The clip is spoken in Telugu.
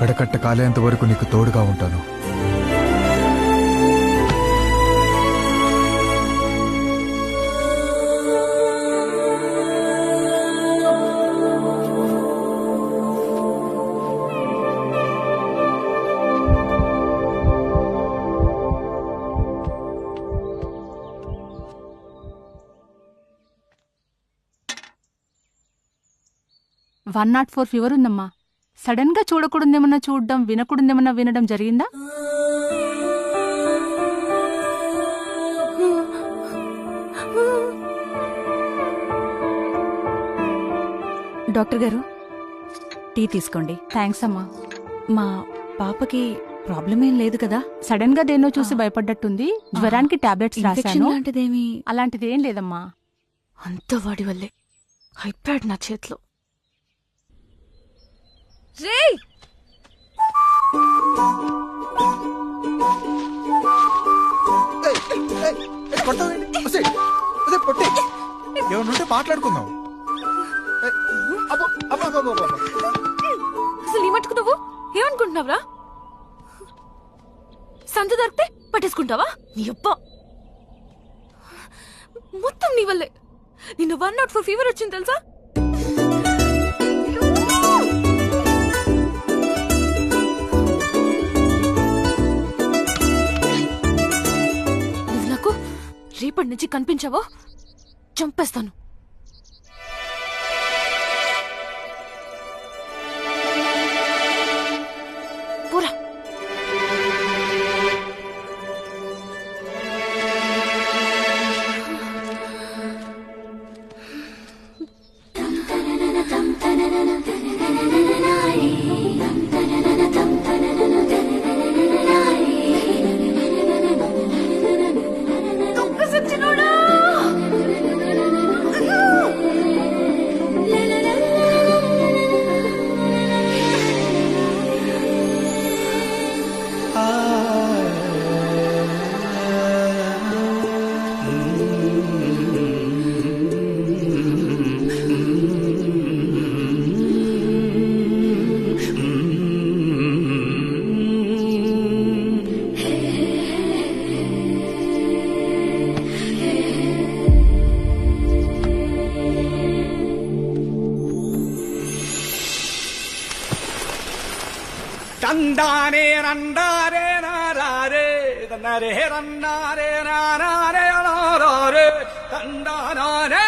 కడకట్ట కాలేంత వరకు నీకు తోడుగా ఉంటాను. వన్ నాట్ 4 ఫీవర్ ఉందమ్మా. సడన్ గా చూడకూడదేమన్నా చూడడం, వినకూడదేమన్నా వినడం జరిగిందా? డాక్టర్ గారు, టీ తీసుకోండి. థ్యాంక్స్ అమ్మా. మా పాపకి ప్రాబ్లం ఏం లేదు కదా? సడన్ గా దేన్నో చూసి భయపడ్డట్టుంది. జ్వరానికి టాబ్లెట్స్ ఇన్ఫెక్షన్ రాశాను. లాంటిదేమి? అలాంటిది ఏం లేదమ్మా. అంత వాడి వల్లే. ఐప్యాడ్ నా చేతిలో. ఏమన్నుంటే మాట్లాడుకుందాం. అసలు ఈ మట్టుకు నువ్వు ఏమనుకుంటున్నావురా? సంత దొరికితే పట్టేసుకుంటావా? నీ అబ్బా మొత్తం నీ వల్లే. నిన్ను 104 ఫీవర్ వచ్చింది తెలుసా? నువ్వు నాకు రేపటి నుంచి కనిపించావో చంపేస్తాను. పోరా. తందారే రండారే నారే నరే రండారే నారే నారే తందారే